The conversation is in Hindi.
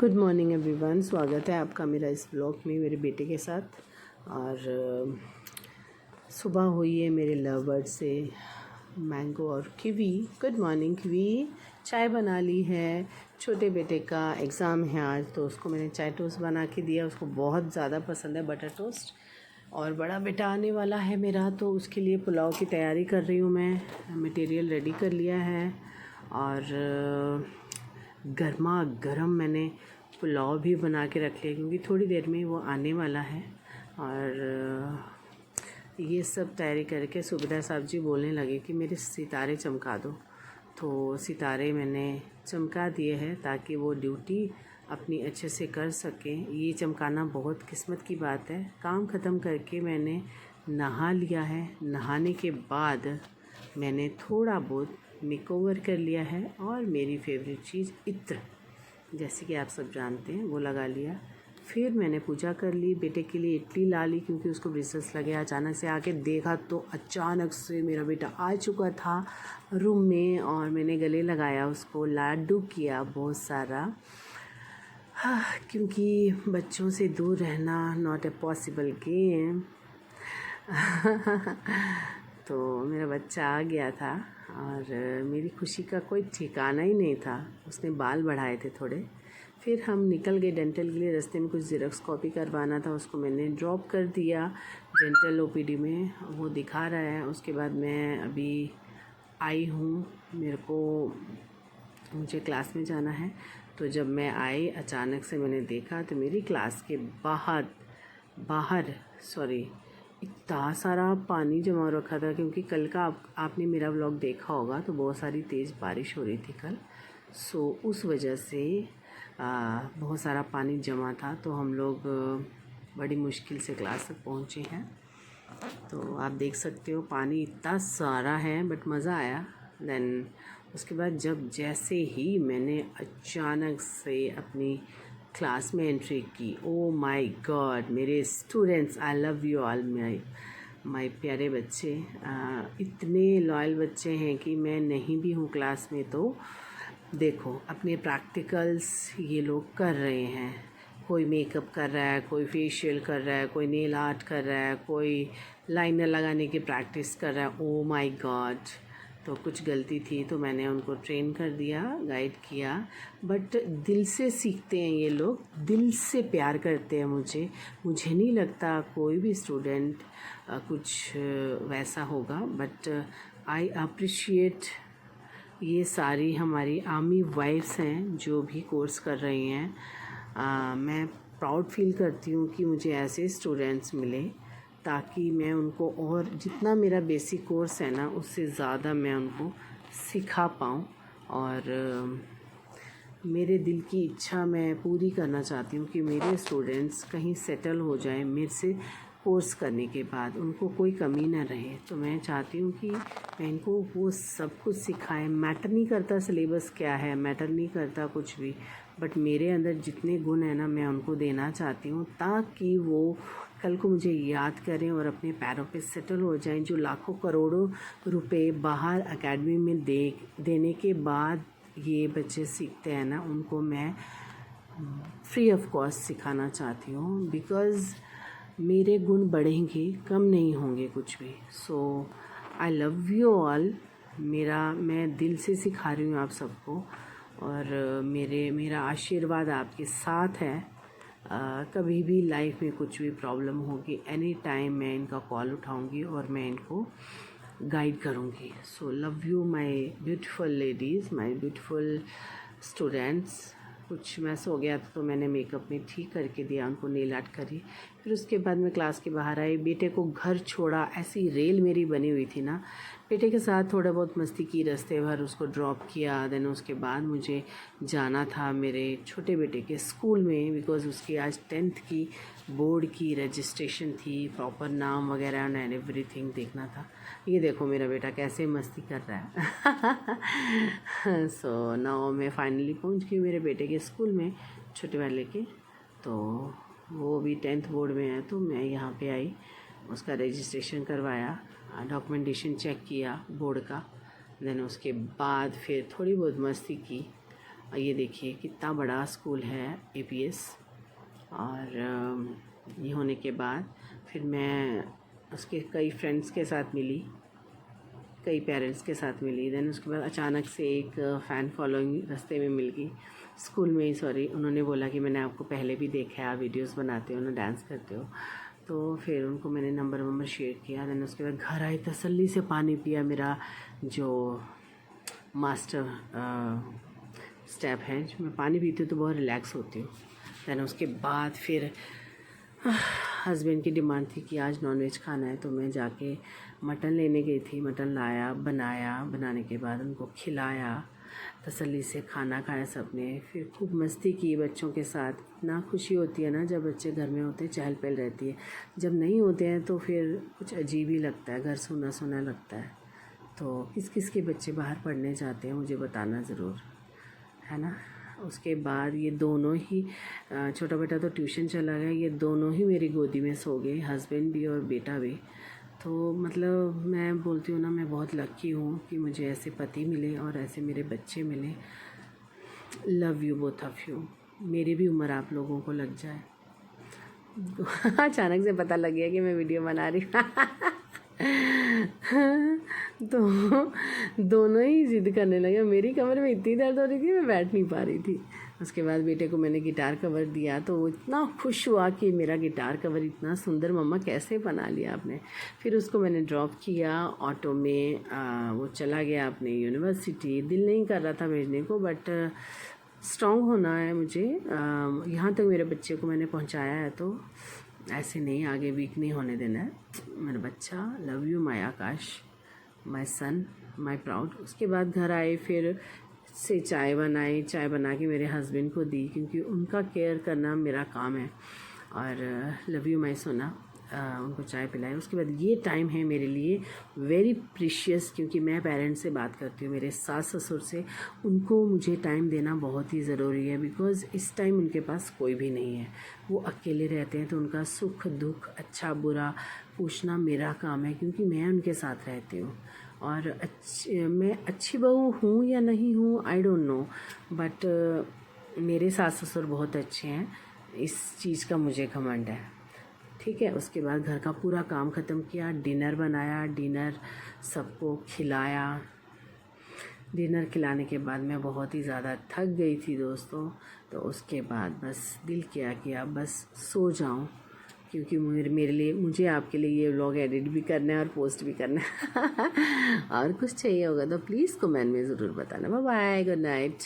Good morning everyone. स्वागत है आपका मेरा इस ब्लॉग में मेरे बेटे के साथ। और सुबह हुई है मेरे लव बर्ड से मैंगो और किवी। Good morning kiwi. चाय बना ली है। छोटे बेटे का एग्ज़ाम है आज, तो उसको मैंने चाय टोस्ट बना के दिया। उसको बहुत ज़्यादा पसंद है बटर टोस्ट। और बड़ा बेटा आने वाला है मेरा, तो उसके लिए पुलाव की तैयारी कर रही हूँ मैं। मटेरियल रेडी कर लिया है और गर्मा गर्म मैंने पुलाव भी बना के रख लिया, क्योंकि थोड़ी देर में वो आने वाला है। और ये सब तैयारी करके सुबेदार साहब जी बोलने लगे कि मेरे सितारे चमका दो। तो सितारे मैंने चमका दिए हैं ताकि वो ड्यूटी अपनी अच्छे से कर सकें। ये चमकाना बहुत किस्मत की बात है। काम ख़त्म करके मैंने नहा लिया है। नहाने के बाद मैंने थोड़ा बहुत मेकओवर कर लिया है और मेरी फेवरेट चीज़ इत्र, जैसे कि आप सब जानते हैं, वो लगा लिया। फिर मैंने पूजा कर ली। बेटे के लिए इडली ला ली क्योंकि उसको रिसर्च लगे। अचानक से आके देखा तो अचानक से मेरा बेटा आ चुका था रूम में और मैंने गले लगाया उसको, लाडू किया बहुत सारा। क्योंकि बच्चों से दूर रहना नॉट ए पॉसिबल गेम। तो मेरा बच्चा आ गया था और मेरी खुशी का कोई ठिकाना ही नहीं था। उसने बाल बढ़ाए थे थोड़े। फिर हम निकल गए डेंटल के लिए। रास्ते में कुछ ज़ेरॉक्स कॉपी करवाना था, उसको मैंने ड्रॉप कर दिया डेंटल ओपीडी में, वो दिखा रहा है। उसके बाद मैं अभी आई हूँ, मुझे क्लास में जाना है। तो जब मैं आई अचानक से मैंने देखा तो मेरी क्लास के बाहर इतना सारा पानी जमा रखा था, क्योंकि कल का आपने मेरा व्लॉग देखा होगा तो बहुत सारी तेज़ बारिश हो रही थी कल। सो उस वजह से बहुत सारा पानी जमा था। तो हम लोग बड़ी मुश्किल से क्लास तक पहुँचे हैं। तो आप देख सकते हो पानी इतना सारा है, बट मज़ा आया। देन उसके बाद जैसे ही मैंने अचानक से अपनी क्लास में एंट्री की, ओ माय गॉड, मेरे students, I love you all my प्यारे बच्चे। इतने लॉयल बच्चे हैं कि मैं नहीं भी हूँ क्लास में तो देखो अपने प्रैक्टिकल्स ये लोग कर रहे हैं। कोई मेकअप कर रहा है, कोई फेशियल कर रहा है, कोई नेल आर्ट कर रहा है, कोई लाइनर लगाने की प्रैक्टिस कर रहा है। Oh my God. तो कुछ गलती थी तो मैंने उनको ट्रेन कर दिया, गाइड किया। बट दिल से सीखते हैं ये लोग, दिल से प्यार करते हैं मुझे नहीं लगता कोई भी स्टूडेंट कुछ वैसा होगा। बट आई अप्रिशिएट ये सारी हमारी आर्मी वाइफ्स हैं जो भी कोर्स कर रही हैं। मैं प्राउड फील करती हूँ कि मुझे ऐसे स्टूडेंट्स मिले, ताकि मैं उनको और जितना मेरा बेसिक कोर्स है ना उससे ज़्यादा मैं उनको सिखा पाऊँ। और मेरे दिल की इच्छा मैं पूरी करना चाहती हूँ कि मेरे स्टूडेंट्स कहीं सेटल हो जाएं मेरे से कोर्स करने के बाद, उनको कोई कमी ना रहे। तो मैं चाहती हूँ कि मैं इनको वो सब कुछ सिखाएं। मैटर नहीं करता सिलेबस क्या है, मैटर नहीं करता कुछ भी, बट मेरे अंदर जितने गुण हैं ना मैं उनको देना चाहती हूँ, ताकि वो कल को मुझे याद करें और अपने पैरों पे सेटल हो जाएं। जो लाखों करोड़ों रुपए बाहर एकेडमी में देने के बाद ये बच्चे सीखते हैं ना, उनको मैं फ्री ऑफ कॉस्ट सिखाना चाहती हूँ। बिकॉज़ मेरे गुण बढ़ेंगे, कम नहीं होंगे कुछ भी। सो आई लव यू ऑल। मैं दिल से सिखा रही हूँ आप सबको, और मेरा आशीर्वाद आपके साथ है। कभी भी लाइफ में कुछ भी प्रॉब्लम होगी, एनी टाइम मैं इनका कॉल उठाऊंगी और मैं इनको गाइड करूंगी। So love you my beautiful ladies, my beautiful students. कुछ मैस हो गया तो मैंने मेकअप में ठीक करके दिया, उनको नेल आर्ट करी। फिर उसके बाद मैं क्लास के बाहर आई, बेटे को घर छोड़ा। ऐसी रेल मेरी बनी हुई थी ना, बेटे के साथ थोड़ा बहुत मस्ती की, रास्ते भर उसको ड्रॉप किया। देन उसके बाद मुझे जाना था मेरे छोटे बेटे के स्कूल में, बिकॉज़ उसकी आज 10th की बोर्ड की रजिस्ट्रेशन थी। प्रॉपर नाम वगैरह एंड एवरीथिंग देखना था। ये देखो मेरा बेटा कैसे मस्ती कर रहा है। सो नाउ मैं फाइनली पहुंच गई मेरे बेटे के स्कूल में, छोटे वाले के। तो वो भी 10th बोर्ड में है, तो मैं यहाँ पे आई, उसका रजिस्ट्रेशन करवाया, डॉक्यूमेंटेशन चेक किया बोर्ड का। देन उसके बाद फिर थोड़ी बहुत मस्ती की। और ये देखिए कितना बड़ा स्कूल है APS। और ये होने के बाद फिर मैं उसके कई फ्रेंड्स के साथ मिली, कई पेरेंट्स के साथ मिली। देन उसके बाद अचानक से एक फ़ैन फॉलोइंग रास्ते में मिल गई, स्कूल में ही सॉरी। उन्होंने बोला कि मैंने आपको पहले भी देखा है, आप वीडियोस बनाते हो ना, डांस करते हो। तो फिर उनको मैंने नंबर शेयर किया। देन उसके बाद घर आई, तसल्ली से पानी पिया। मेरा जो मास्टर स्टेप है, मैं पानी पीती हूँ तो बहुत रिलैक्स होती हूँ। देन उसके बाद फिर हस्बैंड की डिमांड थी कि आज नॉनवेज खाना है, तो मैं जाके मटन लेने गई थी। मटन लाया, बनाया, बनाने के बाद उनको खिलाया, तसल्ली से खाना खाया सबने। फिर खूब मस्ती की बच्चों के साथ। इतना खुशी होती है ना जब बच्चे घर में होते हैं, चहल पहल रहती है। जब नहीं होते हैं तो फिर कुछ अजीब ही लगता है, घर सूना सूना लगता है। तो किस किस के बच्चे बाहर पढ़ने जाते हैं मुझे बताना ज़रूर, है ना। उसके बाद ये दोनों ही, छोटा बेटा तो ट्यूशन चला गया, ये दोनों ही मेरी गोदी में सो गए, हस्बैंड भी और बेटा भी। तो मतलब मैं बोलती हूँ ना, मैं बहुत लकी हूँ कि मुझे ऐसे पति मिले और ऐसे मेरे बच्चे मिले। Love you both of you. मेरी भी उम्र आप लोगों को लग जाए। अचानक से पता लग गया कि मैं वीडियो बना रही तो दोनों ही ज़िद करने लगे। मेरी कमर में इतनी दर्द हो रही थी, मैं बैठ नहीं पा रही थी। उसके बाद बेटे को मैंने गिटार कवर दिया तो वो इतना खुश हुआ कि मेरा गिटार कवर इतना सुंदर मम्मा कैसे बना लिया आपने। फिर उसको मैंने ड्रॉप किया ऑटो में, वो चला गया अपने यूनिवर्सिटी। दिल नहीं कर रहा था भेजने को, बट स्ट्रॉन्ग होना है मुझे। यहाँ तक मेरे बच्चे को मैंने पहुँचाया है, तो ऐसे नहीं, आगे वीक नहीं होने देना है मेरा बच्चा। Love you my Akash, my son, my proud. उसके बाद घर आए, फिर से चाय बनाई, चाय बना के मेरे हस्बैंड को दी, क्योंकि उनका केयर करना मेरा काम है। और लव यू माय सोना, उनको चाय पिलाई। उसके बाद ये टाइम है मेरे लिए वेरी प्रीशियस, क्योंकि मैं पेरेंट्स से बात करती हूँ, मेरे सास ससुर से। उनको मुझे टाइम देना बहुत ही ज़रूरी है, बिकॉज़ इस टाइम उनके पास कोई भी नहीं है, वो अकेले रहते हैं। तो उनका सुख दुख, अच्छा बुरा पूछना मेरा काम है, क्योंकि मैं उनके साथ रहती हूँ। और मैं अच्छी बहू हूँ या नहीं हूँ, आई डोंट नो, बट मेरे सास ससुर बहुत अच्छे हैं, इस चीज़ का मुझे घमंड है। ठीक है। उसके बाद घर का पूरा काम ख़त्म किया, डिनर बनाया, डिनर सबको खिलाया। डिनर खिलाने के बाद मैं बहुत ही ज़्यादा थक गई थी दोस्तों। तो उसके बाद बस दिल किया कि अब बस सो जाऊं, क्योंकि मेरे लिए, मुझे आपके लिए ये व्लॉग एडिट भी करना है और पोस्ट भी करना है और कुछ चाहिए होगा तो प्लीज़ कमेंट में ज़रूर बताना। Bye bye, good night.